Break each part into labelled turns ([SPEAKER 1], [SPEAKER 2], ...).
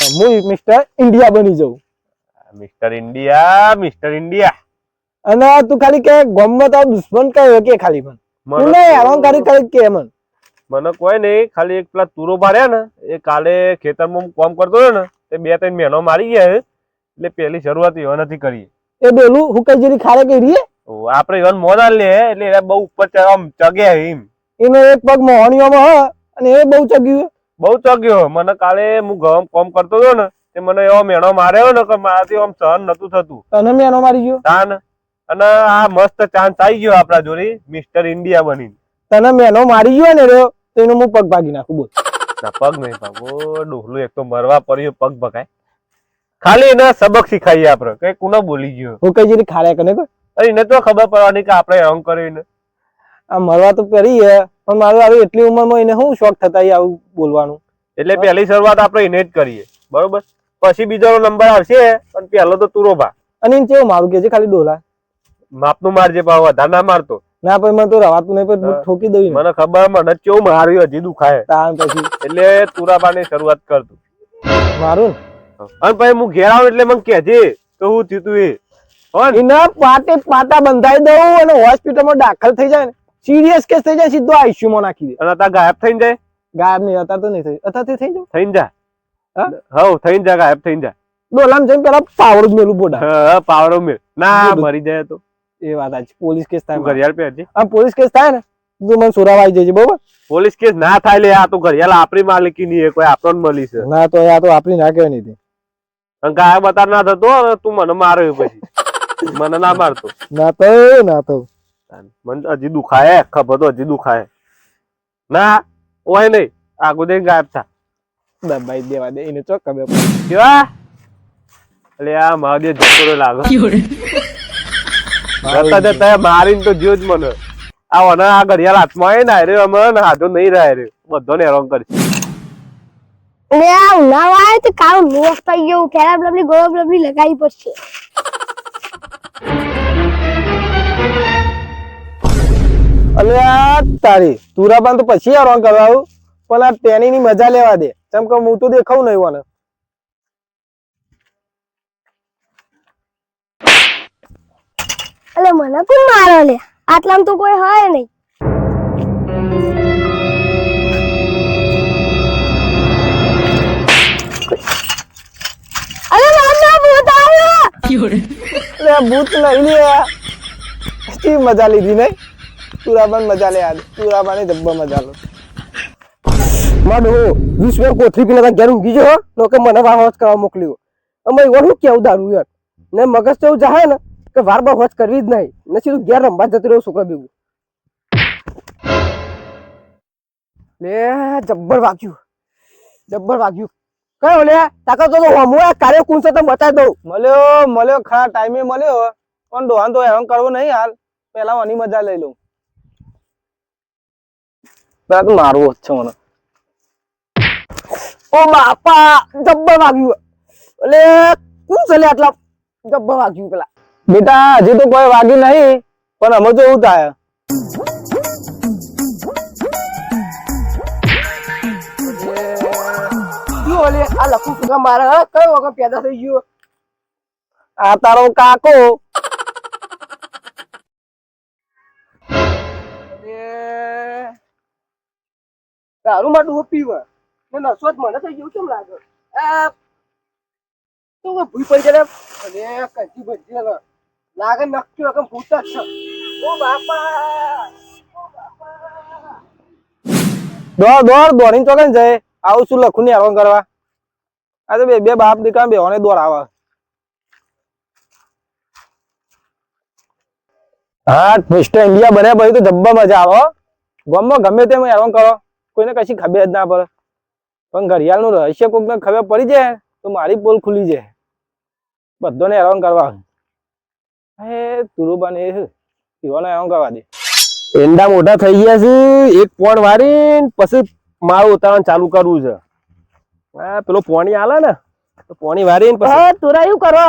[SPEAKER 1] હું mister India બની જાઉં.
[SPEAKER 2] Mister India.
[SPEAKER 1] અને તું ખાલી કે ગોમમાં તો દુશ્મન કયો કે ખાલી મને તું નહીં આરામ કરી ખાલી કે
[SPEAKER 2] મને કોઈ નહીં, ખાલી એક પેલા તુરો પાડ્યા ને એ કાલે ખેતરમાં હું કામ કરતો હતો ને તે 2-3 મહિનો મારી ગયા એટલે પેલી શરૂઆત એવા નથી કરી.
[SPEAKER 1] એ ડોલું હું કઈ જેરી ખારે કરી
[SPEAKER 2] આપડે એવન મોના લે એટલે એ બહુ ઉપર આમ ચગે એમ.
[SPEAKER 1] એનો એક પગ મોહણીઓમાં હ અને એ બહુ ચગ્યો.
[SPEAKER 2] મને કાલે હું ગમ કામ કરતો હતો ને તે મને એવો મેણો માર્યો ને કે મારાથી આમ સહન નતું થતું.
[SPEAKER 1] તને મેણો મારી ગયો
[SPEAKER 2] તાન અને આ મસ્ત ચાન્સ આવી ગયો આપડા જોડે મિસ્ટર ઇન્ડિયા બની.
[SPEAKER 1] તને મેણો મારી ગયો ને રહ્યો તો એનો હું પગ ભાગી નાખું. બોલ
[SPEAKER 2] પગ નહીં ભાગો ડોહલું, એક તો મરવા પડ્યો પગ ભગાય. ખાલી એને સબક શીખાઈએ આપડે કઈ કુના બોલી ગયો
[SPEAKER 1] હું કઈ જેરી ખારે કને
[SPEAKER 2] એને તો ખબર પડવાની કે આપડે રંગ કરીને
[SPEAKER 1] આ મરવા તો પેરી પણ મારું આવી એટલી ઉંમરમાં એને શું શોખ થતા આવું બોલવાનું.
[SPEAKER 2] એટલે પહેલી શરૂઆત આપણે એને જ કરીએ બરોબર, પછી બીજો નંબર આવશે પણ પહેલો તો તુરોભા.
[SPEAKER 1] અને એને કેવું મારું કે છે ખાલી ડોલા
[SPEAKER 2] માપનું મારજે ભાવ વધારે ના મારતો.
[SPEAKER 1] ના પછી મને તો રવાતું નહીં પણ ઠોકી દઉં.
[SPEAKER 2] મને ખબર મને કેવું માર્યું હજી દુખાય
[SPEAKER 1] તાન પછી
[SPEAKER 2] એટલે તુરાબાની શરૂઆત કરતું
[SPEAKER 1] મારું.
[SPEAKER 2] અને પછી હું ઘેર આવું એટલે મને કહેજે તો હું થયું તું
[SPEAKER 1] એના પાટે પાટા બંધાઈ દઉં અને હોસ્પિટલમાં દાખલ થઈ જાય ને સિરિયસ કેસ થઈ જાય સીધો આઈસીયુમાં નાખી દે.
[SPEAKER 2] અને અત્યારે ગાયબ થઈને જાય.
[SPEAKER 1] ગાયબ નહીં અત્યારે તો નહીં થઈ અત્યારથી થઈ જાવ
[SPEAKER 2] થઈને જા. હવ થઈને જા ગાયબ થઈને જા.
[SPEAKER 1] ડોલામ જઈને પેલા પાવર જ મેલું બોડા
[SPEAKER 2] પાવડો મેલ ના મરી જાય તો
[SPEAKER 1] એ વાત આજ પોલીસ કેસ થાય.
[SPEAKER 2] ઘડિયાળ પહેરજે.
[SPEAKER 1] આ પોલીસ કેસ થાય ને તું મને સુરાવા આવી જજે બરોબર.
[SPEAKER 2] પોલીસ કેસ ના થાય લે આ તો ઘડિયાળ આપણી માલિકી ની કોઈ આપણને મળી છે.
[SPEAKER 1] ના તો આ તો આપણી ના કહેવાય નહીં.
[SPEAKER 2] ગાયબ બતાર ના થતો તું મને માર્યો પછી મને ના મારતો.
[SPEAKER 1] ના તો
[SPEAKER 2] મને હજી દુખાય ખબર તો હજી દુખાય ના હોય નહીં આગુ દઈ ગાયબ થા
[SPEAKER 1] દબાઈ દેવા દે એને ચોક ખબર
[SPEAKER 2] કેવા એટલે આ મહાદેવ જતો લાગે જતા જતા મારીને તો જ્યો જ મને આ ઘડિયાળ હાથમાં આવે ને હાર્યો અમે હાથો નહીં રહ્યો બધો ને હેરાન કરશે.
[SPEAKER 3] ઉનાળા તો કાળું લોસ થઈ ગયું ફેરા બ્લબલી ગોળો બ્લબલી લગાવી પડશે.
[SPEAKER 1] અલે આ તારી તુરાબાન તો પછી હેરાન કરાવું પણ આ ટેની ની મજા લેવા દે કેમ કે હું તો દેખાવું નહીં મને.
[SPEAKER 3] અલે મને કોણ મારો લે આટલામાં તો કોઈ હોય નહીં. અરે મારા ભૂત આવ્યો.
[SPEAKER 1] અરે ભૂત નહીં લે કી મજા લીધી નહીં. તુરાબાન મજા લે આ તુરાબાને જબ્બર મજા લો. માડો વિશ્વ કોથરી પીને ઘેર ઊંઘી જો લોકો મને વાહોચ કરવા મોકલ્યો. અમે એવું કેવું દારૂ યાર ને મગજ તો એવું જાય ને કે વાર બાર હોચ કરવી જ નહીં નથી તું ઘેર રમવા જતો રહ્યો છોકરા ભેગું. લે જબ્બર વાગ્યું કયો લે તાકા તો હમો કાર્ય કોણ છે તો બતાવી દઉં. મળ્યો ખરા ટાઈમે મળ્યો પણ ડોહાન તો હેરાન કરવો નહીં હાલ પેલા વાની મજા લઈ લઉં. પેલા તો મારવું છે મને. ઓ બાપા જબ્બર વાગ્યું. એટલે કોણ છે આટલા જબ્બર વાગ્યું પેલા. બેટા હજી તો કોઈ વાગ્યું નહીં પણ અમે તો એવું થાય. આ લખું સુગા મારે કયો વગર પેદા થઈ ગયો. આ તારો કાકો દારૂ માટે પીવા નસો જ મને થઈ ગયું કેમ લાગે તો ભૂઈ પડી જાય. અરે કજી બજી લાગે નક્કી વગર ભૂત જ છે. ઓ બાપા દોડીને ચોકન જાય આવું શું લખું ને હેરાન કરવા. આ તો બે બાપ દીકરા બેવાને દોડ આવે. હા મિસ્ટર ઇન્ડિયા બન્યા પછી તો જબ્બર મજા આવે. ગામમાં ગમે તેમ હેરાન કરો કોઈને કશી ખબર જ ના પડે પણ ઘડિયાળ નું રહસ્ય કોઈને ખબર પડી જાય તો મારી પોલ ખુલી જાય. બધાને હેરાન કરવા તુરુબાને પીવાને હેરાન કરવા દે. એંડા મોટા થઈ ગયા છે એક પોણ વારીને પછી મારું ઉતારવાનું ચાલુ કરવું છે. પેલો પોણી આલે ને તો પોણી વારીને પછી
[SPEAKER 4] તોરા એવું કરો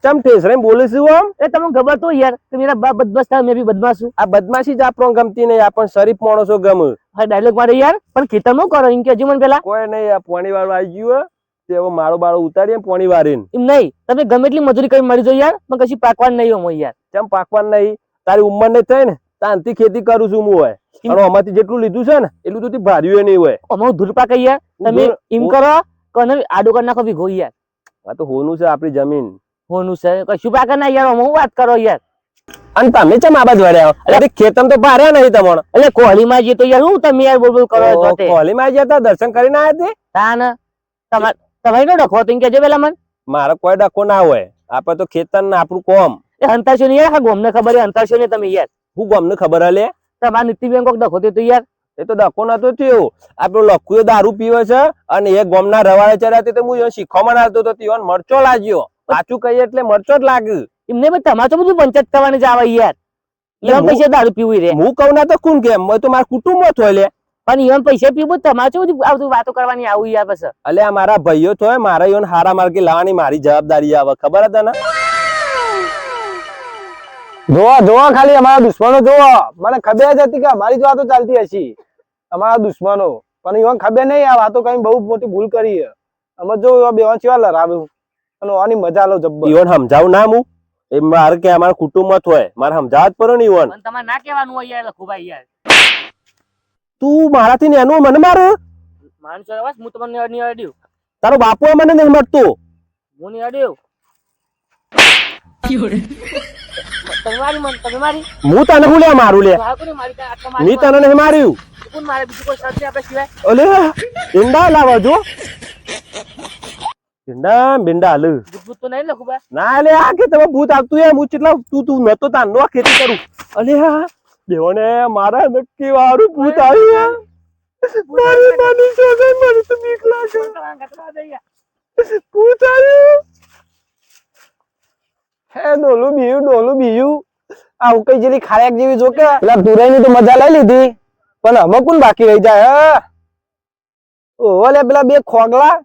[SPEAKER 1] ચમ ઠેસરે બોલીશું આમ.
[SPEAKER 4] એ તમને ખબર તો યાર કે મેરા બાપ બદમાશ થાય મેં બી બદમાશ છું.
[SPEAKER 1] આ બદમાશી જ આપણને ગમતી નહીં આપણને શરીફ માણસો ગમે.
[SPEAKER 4] હા ડાયલોગ મારે યાર પણ ખેતર નો કરો એમ કે હજી મને પેલા
[SPEAKER 1] કોઈ નહીં આ પોણી વાળું આવી ગયું
[SPEAKER 2] તે હવે માળો બાળો ઉતારીએ પોણી વારીને.
[SPEAKER 4] એમ નહીં, તમે ગમે એટલી મજૂરી કરી મરી જાઓ યાર, પણ કશું પાકવાનું નહીં હોય યાર.
[SPEAKER 2] કેમ પાકવાનું નહીં? તારી ઉંમર નહીં થઈ ને તાનથી ખેતી કરું છું હું હોય. અને આમાંથી જેટલું લીધું છે ને એટલું તો ભાર્યું નહીં હોય.
[SPEAKER 4] અમારું ધૂળ પાકે યાર. તમે એમ કરો કે આડો કરી નાખો ભીગો યાર.
[SPEAKER 2] આ તો હોનું છે આપણી જમીન.
[SPEAKER 4] હોનું છે કશું પાકે ના યાર, હું વાત કરો યાર.
[SPEAKER 2] અને તમે ચમ આ બાજુ વળ્યા? એટલે ખેતમ તો ભાર્યા નહીં તમને.
[SPEAKER 4] એટલે કોહલીમાં જઈએ તો યાર હું તમે યાર બોલ બોલ કરો છો તે.
[SPEAKER 2] કોહલીમાં ગયા તા દર્શન કરીને આવ્યા તે?
[SPEAKER 4] તા ને તમારે નો ડખો તો કેજો પેલા મને.
[SPEAKER 2] મારો કોઈ ડખો ના હોય. આપડે તો ખેતર ને આપણું કોમ.
[SPEAKER 4] એ હંતાશો ને યાર, ગોમને ખબર હંતાશો ને તમે યાર.
[SPEAKER 2] હું ગોમને ખબર હલે?
[SPEAKER 4] તમારા નીતિબેન કોક ડખો તો યાર.
[SPEAKER 2] એ તો ડખો નતો થયો. આપડે લખુએ દારૂ પીવે છે અને એ ગોમના રવાડે ચડ્યા તો હું શીખવામાં આવતો તો તીવન મરચો લાગ્યો. સાચું કહીએ એટલે મરચો જ લાગ્યું.
[SPEAKER 4] એમને ભાઈ તમારે તો બધું પંચાયત કરવાની જ આવે યાર. એમ પૈસા દારૂ પીવું રે.
[SPEAKER 2] હું કહું ના તો કોણ કેમ? તો મારા કુટુંબ થોય લે.
[SPEAKER 4] પણ એમ પૈસા પીવું તમારે તો બધું આવતું વાતો કરવાની આવું યાર પછી.
[SPEAKER 2] અલે આ મારા ભાઈઓ થોય, મારા ઈવન હારા માર્ગે લાવવાની મારી જવાબદારી આવે. ખબર હતા ને?
[SPEAKER 1] જોવા જોવા ખાલી અમારા દુશ્મનો જોવા. મને ખબર જ હતી કે અમારી જ વાતો ચાલતી હશે, અમારા દુશ્મનો. પણ એવા ખબર નહીં આ વાતો કઈ બહુ મોટી ભૂલ કરી છે. અમે જો એવા બેવા ચેવા લડાવ્યું અને આની મજા લો જબ્બર.
[SPEAKER 2] ઈવન સમજાવું ના હું? એ મારે કે અમારા કુટુંબમાં થોય મારે સમજાવવા જ પડે ને ઈવન.
[SPEAKER 4] પણ તમારે ના કહેવાનું હોય યાર લખુભાઈ યાર.
[SPEAKER 2] તું મારાથી ને એનું મને મારે?
[SPEAKER 4] માનસો આવાજ હું તમને નહીં અડ્યું.
[SPEAKER 2] તારો બાપુ મને નહીં મળતું.
[SPEAKER 4] હું નહીં અડ્યું. તમે મારી મન તમે મારી.
[SPEAKER 2] હું તને હું લે મારું લે?
[SPEAKER 4] મારી આટલા મારી.
[SPEAKER 2] મેં તને નહીં માર્યું.
[SPEAKER 4] કોણ મારે બીજું કોઈ શરત આપણે સિવાય?
[SPEAKER 2] અલે ઈંડા લાવા જો. ઈંડા બિંડા હાલ.
[SPEAKER 4] ભૂત તો નહીં લખુભાઈ.
[SPEAKER 2] ના લે આ કે તમે ભૂત આવતું એમ હું કેટલા તું નતો તાનો આ ખેતી કરું. અલે હા દેવને મારા નક્કી વાળું ભૂત આવ્યું. મારી નાની છોકરી મને તો બીક લાગે. ભૂત આવ્યું.
[SPEAKER 1] હે ડોલું બીયું આ ઉકઈ જેવી ખારેક જેવી જો કે પેલા તુરાઈની તો મજા લઈ લીધી, પણ અમે કોણ બાકી રહી જાય? ઓહો લે પેલા બે ખોગલા,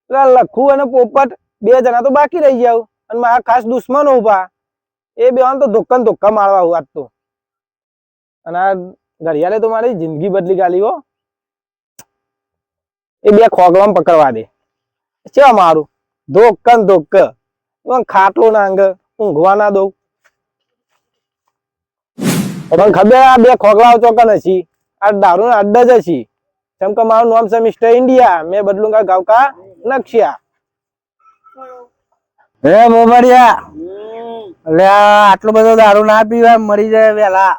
[SPEAKER 1] પેલા લખુ અને પોપટ, બે જણા તો બાકી રહી જાવ. અને મારા ખાસ દુશ્મનો ઉભા, એ બે તો ધોક્કા મારવા આજ તો. અને આ ઘડિયાળે તો મારી જિંદગી બદલી ગાલી હો. એ બે ખોગલામાં પકડવા દે છે મારું ધોક્ક ખાટલો ના અંગ ઊંઘવા ના દઉં. પણ ખબર આ બે ખોગલાઓ ચોકન હશી, આ દારૂ ના અડ્ડા જ હશી. કેમ કે મારું નામ છે મિસ્ટર ઇન્ડિયા, મેં બદલુંગા ગાંવ કા નકશા.
[SPEAKER 5] હે મોબડિયા, એટલે આટલો બધો દારૂ ના પીવાય, મરી જાય વેલા.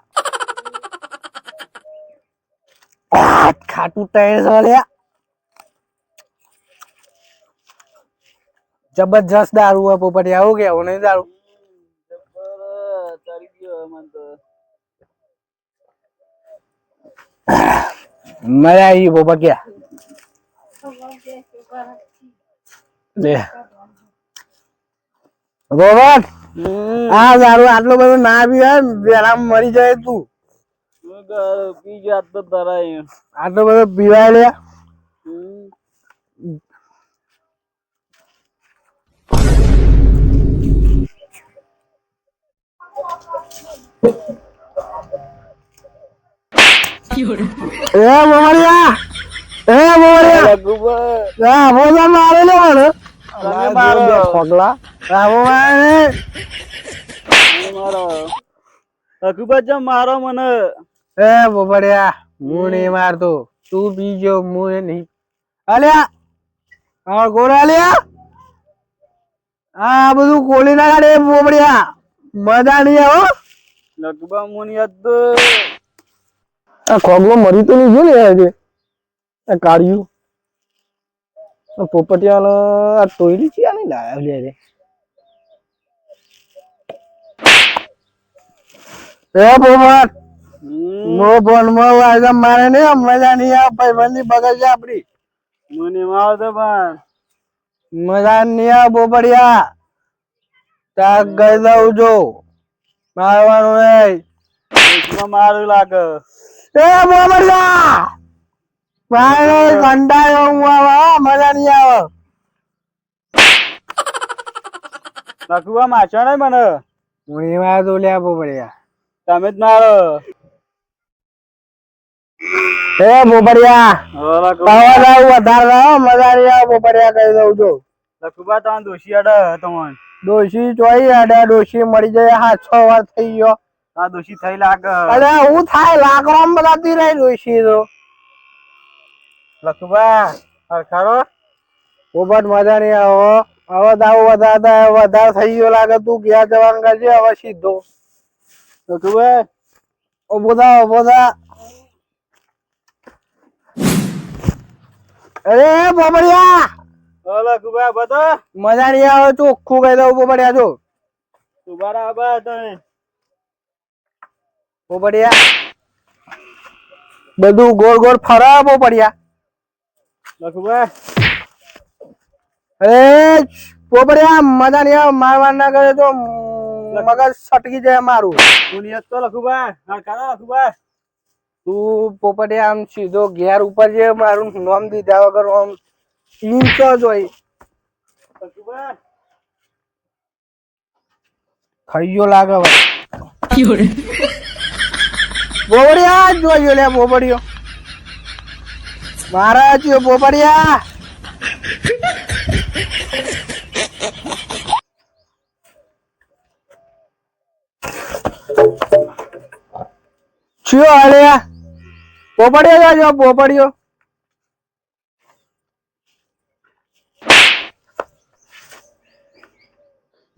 [SPEAKER 5] ખાટું ટાયર છે લ્યા, જબરજસ્ત દારૂ હોય પોપટિયા. આવું કેવું નહીં દારૂ? મજા આવી પોપટિયા. લે રોબર્ટ, આ દારૂ આટલો બધો ના પીવાય, વેલા મરી જાય તું. આટલો બધો પીવાય લે. ખોગલા
[SPEAKER 6] મારો મને
[SPEAKER 5] એ બોબડિયા, હું નહીં મારતો, તું પીજો, હું એ નહીં. અલ્યા ગોરા લ્યા, આ બધું કોલી ના કાઢે બોબડિયા, મજા નહીં આવો.
[SPEAKER 6] લગભગ મુનિ
[SPEAKER 1] આ ખોગલો મરી તો નહીં ગયો ને આ કાઢ્યું. પોપટિયાનો આ ટોયલી છે નહીં લાયા લે.
[SPEAKER 5] એ પોપટ, મો ફોન માં મારે નહીં, મજા નહીં આવે. ભાઈબંધી બગડ છે આપડી.
[SPEAKER 6] મુનિ માં આવતો પણ
[SPEAKER 5] મજા નહીં આવે પોપડિયા. ત્યાં ગઈ દઉં જો મારવાનું નહીં.
[SPEAKER 6] મારું લાગે.
[SPEAKER 5] એ પોપડિયા મારે કંટાળ્યો હું આવે, મજા નહીં આવે.
[SPEAKER 6] લખવા માછો ને મને
[SPEAKER 5] હું નહીં મારતો લ્યા પોપડિયા.
[SPEAKER 6] તમે જ મારો.
[SPEAKER 5] એ બોબડિયા
[SPEAKER 6] હવે
[SPEAKER 5] આવા જાવ વધારે ના, મજા નહીં આવે બોબડિયા કહી દઉં છું.
[SPEAKER 6] લખુબા તમે દોશી અડે તમને
[SPEAKER 5] ડોશી ચોઈ આડે ડોશી મળી જાય 7-6 વાર થઈ ગયો.
[SPEAKER 6] આ દોશી થઈ લાગે
[SPEAKER 5] અરે હું થાય લાકડામાં બતાતી રહી ડોશી તો.
[SPEAKER 6] લખુબા હરખારો
[SPEAKER 5] બોબટ મજા નહીં આવો. હવે દાવ વધારે થઈ ગયો લાગે. તું ગયા જવાનું કરજે હવે સીધો.
[SPEAKER 6] લખુબા
[SPEAKER 5] ઉભો થા. અરે બોબડિયા
[SPEAKER 6] લખુબા બતો
[SPEAKER 5] મજા નહીં આવે. ચોખ્ખું કહી દઉં બોબડિયા જો.
[SPEAKER 6] સુબારા આબા તમે
[SPEAKER 5] બોબડિયા બધું ગોળ ગોળ ફરા બોબડિયા.
[SPEAKER 6] લખુબા
[SPEAKER 5] અરે બોબડિયા મજા નહીં આવે. મારવા ના કરે તો મગજ સટકી જાય મારું.
[SPEAKER 6] મુનિયત તો લખુબા હરખારો લખુબા
[SPEAKER 5] તું પોપડિયા આમ સીધો ઘેર ઉપર જે મારું નામ દીધા વગર આમ ઇંચ જ હોય.
[SPEAKER 6] લખુબા
[SPEAKER 5] થઈ ગયો લાગે હવે. બોબડિયા જોઈ લે બોબડિયો મારા છે બોબડિયા. ચિયો હાલ્યા પોપડિયો જાજો પોપડિયો.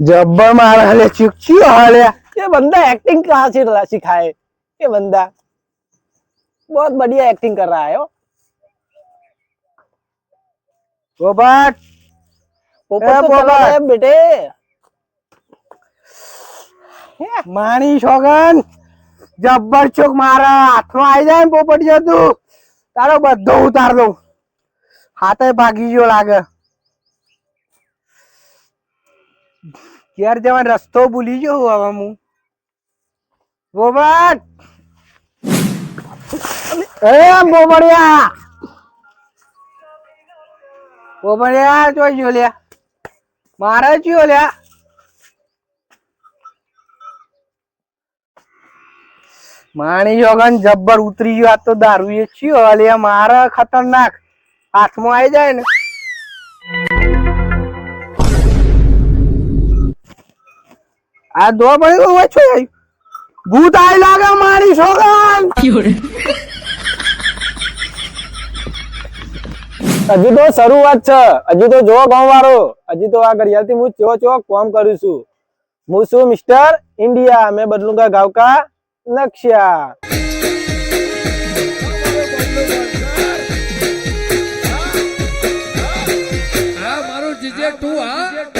[SPEAKER 5] जब्बर मारा हले चिकचियो हले.
[SPEAKER 1] ये बंदा एक्टिंग कहाँ से सिखाए? ये बंदा बहुत बढ़िया एक्टिंग कर रहा है हो।
[SPEAKER 5] पोपट
[SPEAKER 1] पोपट तो चला है बेटे।
[SPEAKER 5] मानी शोगन जब्बर चोक मारा हाथમાં આવી જાય ને પોપટિયો તું તારો બધો ઉતાર દઉં. હાથે ભાગી ગયો લાગે. ઘેર જવાનો રસ્તો ભૂલી ગયો હવે હું. પોપટ એ પોપડિયા જોઈ જો લ્યા મારે ચિયો લ્યા. માણી જોગન જબ્બર ઉતરી ગયો. આ તો દારૂ એ ચિયો લ્યા મારા ખતરનાક હાથમાં આવી જાય ને. આ દો ભાઈ ઓછો ભૂત આઈ લાગે મારી સોગન.
[SPEAKER 1] હજી તો શરૂઆત છે. હજી તો જો ગામ વાળો હજી તો આ ઘડિયાળથી હું ચો કામ કરું છું. હું છું મિસ્ટર इंडिया. मैं बदलूंगा गांव का नक्शा.
[SPEAKER 7] मारो जीजे 2 हाँ